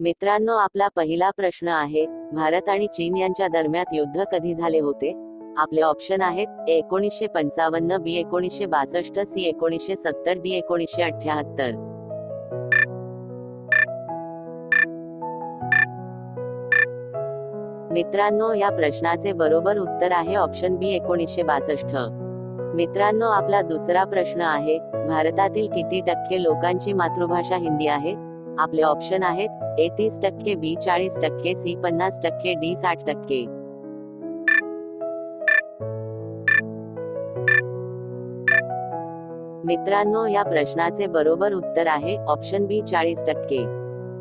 मित्रांनो, आपला पहिला प्रश्न आहे, भारत आणि चीन यांच्या दरम्यान युद्ध कधी झाले होते? आपले ऑप्शन आहेत: ए 1955, बी 1962, सी 1970, डी 1978. मित्रांनो, या प्रश्नाचे बरोबर उत्तर आहे ऑप्शन बी 1962. मित्रांनो, आपला दुसरा प्रश्न आहे, भारतातील किती टक्के लोकांची मातृभाषा हिंदी आहे? आपले ऑप्शन आहेत: ए 30%, बी 40%, सी 50%, डी 60%. मित्रांनो, या प्रश्नाचे बरोबर उत्तर आहे ऑप्शन बी 40%.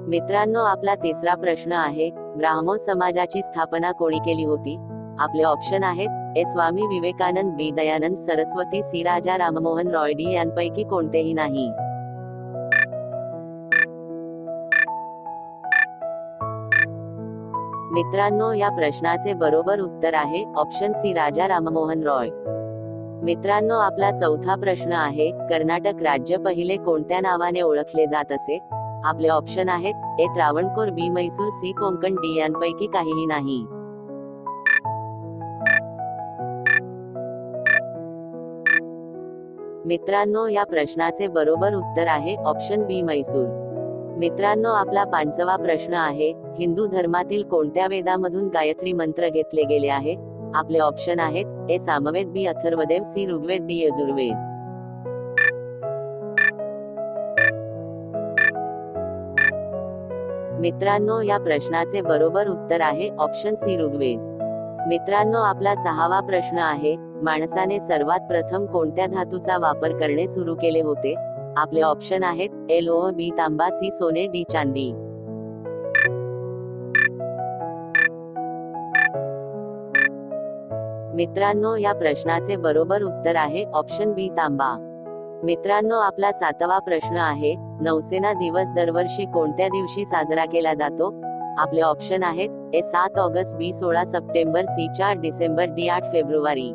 मित्रांनो, आपला तिसरा प्रश्न आहे, ब्राह्मो समाजाची स्थापना कोणी केली होती? आपले ऑप्शन आहेत: ए स्वामी विवेकानंद, बी दयानंद सरस्वती, सी राजा राममोहन रॉय, डी यांपैकी कोणतेही नाही. मित्रांनो, या प्रश्नाचे बरोबर उत्तर आहे ऑप्शन सी राजा राममोहन रॉय. मित्रांनो, आपला चौथा प्रश्न आहे, कर्नाटक राज्य पहिले कोणत्या नावाने ओळखले जात असे? आपले ऑप्शन आहेत: ए त्रावणकोर, बी मैसूर, सी कोंकण, डी यांपैकी काहीही नाही. मित्रांनो, या प्रश्नाचे बरोबर उत्तर आहे ऑप्शन बी मैसूर. मित्रांनो, आपला पाचवा प्रश्न आहे, हिंदू धर्मातील कोणत्या वेदामधून गायत्री मंत्र घेतले गेले आहे? आपले ऑप्शन आहेत: ए सामवेद, बी अथर्ववेद, सी ऋग्वेद, डी यजुर्वेद. मित्रांनो, या प्रश्नाचे बरोबर उत्तर आहे ऑप्शन सी ऋग्वेद. मित्रांनो, आपला सहावा प्रश्न आहे, माणसाने सर्वात प्रथम कोणत्या धातूचा वापर करणे सुरू केले होते? आपले ऑप्शन आहेत: ए लोह, बी तांबा, सी सोने, डी चांदी. मित्रांनो, या प्रश्नाचे बरोबर उत्तर आहे ऑप्शन बी तांबा. मित्रांनो, आपला सातवा प्रश्न आहे, नौसेना दिवस दरवर्षी कोणत्या दिवशी साजरा केला जातो? आपले ऑप्शन आहेत: A 7 August, B 16 September, C 4 December, D 8 फेब्रुवारी.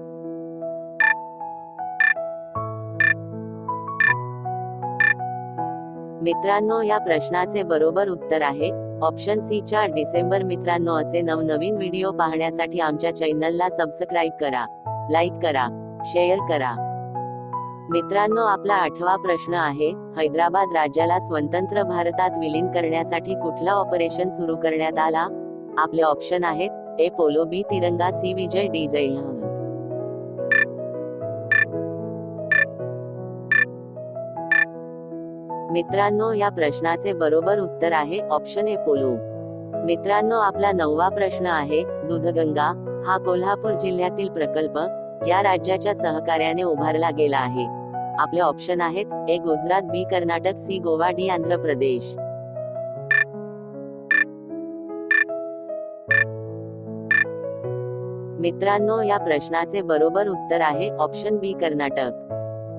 मित्रांनो, या प्रश्नाचे बरोबर उत्तर आहे ऑप्शन सी 4 डिसेंबर. मित्रांनो, असे नवनवीन व्हिडिओ पाहण्यासाठी आमच्या चॅनलला सबस्क्राईब करा, लाईक करा, शेअर करा. मित्रांनो, आपला आठवा प्रश्न आहे, हैदराबाद राज्याला स्वतंत्र भारतात विलीन करण्यासाठी कुठला ऑपरेशन सुरू करण्यात आला? आपले ऑप्शन आहेत: ए पोलो, बी तिरंगा, सी विजय, डी जय हिंद. मित्रांनो, या प्रश्नाचे बरोबर उत्तर आहे ऑप्शन ए पोलो. मित्रांनो, आपला नववा प्रश्न आहे, दूधगंगा हा कोल्हापूर जिल्ह्यातील प्रकल्प या राज्याच्या सहकार्याने उभारला गेला आहे. आपले ऑप्शन आहेत: ए गुजरात, बी कर्नाटक, सी गोवा, डी आंध्र प्रदेश. मित्रांनो, या प्रश्नाचे बरोबर उत्तर आहे ऑप्शन बी कर्नाटक.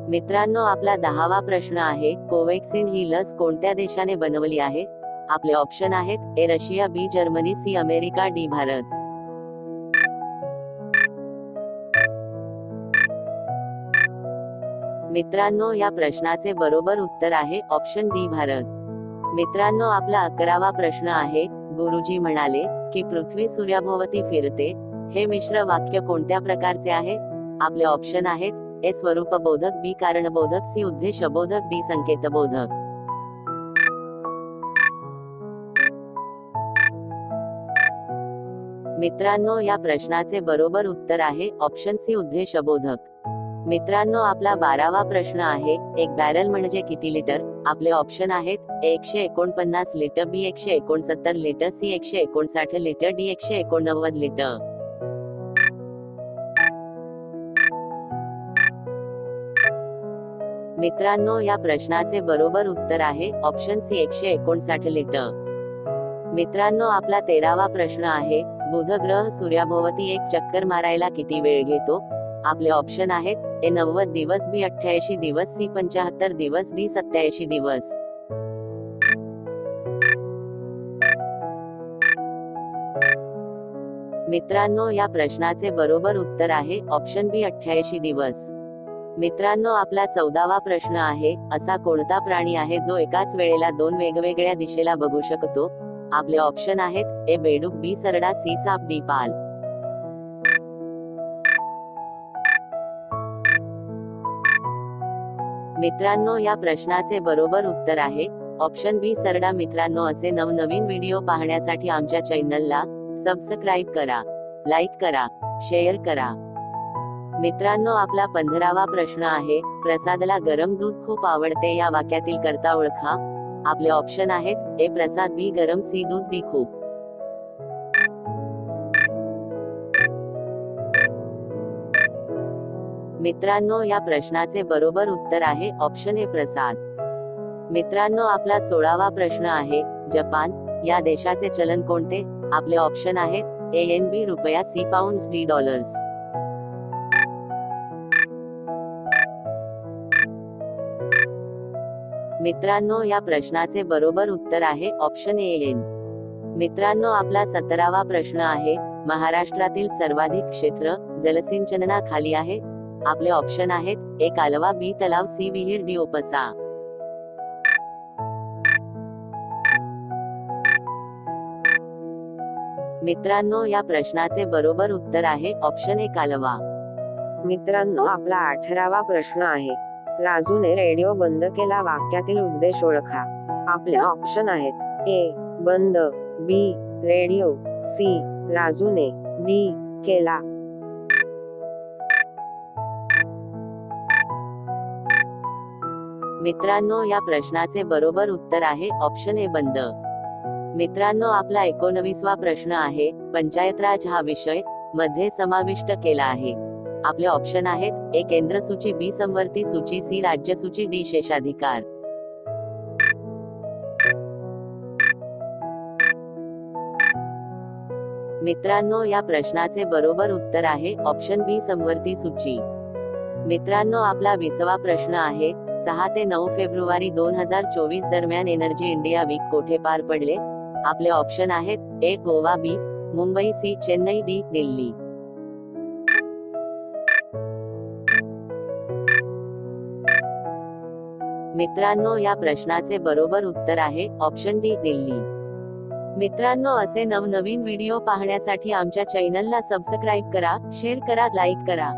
मित्रांनो, आपला 10वा प्रश्न आहे, कोव्हॅक्सिन ही लस कोणत्या देशाने बनवली आहे? आपले ऑप्शन आहेत: A Russia, B Germany, C America, D Bharat. मित्रांनो, या प्रश्नाचे बरोबर उत्तर आहे ऑप्शन डी भारत. मित्रांनो, आपला 11वा प्रश्न आहे, गुरुजी म्हणाले की पृथ्वी सूर्याभोवती फिरते हे मिश्र वाक्य कोणत्या प्रकारचे आहे? आपले ऑप्शन आहेत: ए स्वरूपबोधक, बी कारणबोधक, सी उद्देशबोधक, डी संकेतबोधक. मित्रांनो, या प्रश्नाचे बरोबर उत्तर आहे ऑप्शन सी उद्देशबोधक. मित्रांनो, आपला 12वा प्रश्न आहे, एक बॅरल म्हणजे किती लिटर? आपले ऑप्शन आहेत: A 149 litre, B 169 litre, C 159 litre, D 189 litre. मित्रांनो, या प्रश्नाचे बरोबर उत्तर आहे ऑप्शन सी 159 लिटर. मित्रांनो, आपला 13वा प्रश्न आहे, बुध ग्रह सूर्याभोवती एक चक्कर मारायला किती वेळ घेतो? आपले ऑप्शन आहेत: ए 90 दिवस, बी 88 दिवस, सी 75 दिवस, डी 87 दिवस. मित्रांनो, या प्रश्नाचे बरोबर उत्तर आहे ऑप्शन बी 88 दिवस. मित्रांनो, आपला 14वा प्रश्न आहे, असा कोणता प्राणी आहे जो एकाच वेळेला दोन वेगवेगळ्या दिशेला बघू शकतो? आपले ऑप्शन आहेत: ए बेडूक, बी सरडा, सी साप, डी पाल. मित्रांनो, या प्रश्नाचे बरोबर उत्तर आहे ऑप्शन बी सरडा. मित्रांनो, असे नवनवीन व्हिडिओ पाहण्यासाठी आमच्या चॅनलला सबस्क्राईब करा, लाईक करा, शेअर करा. मित्रांनो, आपला 15वा प्रश्न आहे: प्रसादला गरम दूध खूप आवडते, या वाक्यातील कर्ता ओळखा. आपले ऑप्शन आहेत: ए प्रसाद, बी गरम, सी दूध, डी खूप. मित्रांनो, या प्रश्नाचे बरोबर उत्तर आहे ऑप्शन ए प्रसाद. मित्रांनो, आपला 16वा प्रश्न आहे: जपान या देशाचे चलन कोणते? आपले ऑप्शन आहेत: ए येन, बी रुपया, सी पाउंड्स, डी डॉलर्स. मित्रांनो, या प्रश्नाचे बरोबर उत्तर आहे ऑप्शन ए येन. मित्रांनो, आपला 17वा प्रश्न आहे: महाराष्ट्रातील सर्वाधिक क्षेत्र जलसिंचनाखाली आहे. आपले ऑप्शन आहेत: ए कालवा, बी तलाव, सी विहीर, डी उपसा. मित्रांनो, या प्रश्नाचे बरोबर उत्तर आहे ऑप्शन ए कालवा. मित्रांनो, आपला 18वा प्रश्न आहे: राजूने रेडिओ बंद केला, वाक्यातील उद्देश ओळखा. आपले ऑप्शन आहेत: ए बंद, बी रेडिओ, सी राजूने, डी केला. मित्रांनो, या प्रश्नाचे बरोबर उत्तर आहे ऑप्शन ए बंद. मित्रांनो, आपला 19वा प्रश्न आहे: पंचायत राज हा विषय मध्ये समाविष्ट केला आहे. आपले ऑप्शन आहेत: ए केंद्र सूची, बी समवर्ती सूची, सी राज्य सूची, डी शेषाधिकार. मित्रांनो, या प्रश्नाचे बरोबर उत्तर आहे ऑप्शन बी समवर्ती सूची. मित्रांनो, आपला 20वा प्रश्न आहे: 6 ते 9 फेब्रुवारी 2024 दरम्यान एनर्जी इंडिया वीक कोठे पार पडले? आपले ऑप्शन आहेत: ए गोवा, बी मुंबई, सी चेन्नई, डी दिल्ली. मित्रांनो, या प्रश्नाचे बरोबर उत्तर आहे ऑप्शन डी दिल्ली. मित्रांनो, असे नवनवीन व्हिडिओ पाहण्यासाठी आमच्या चॅनलला सबस्क्राईब करा, शेअर करा, लाईक करा.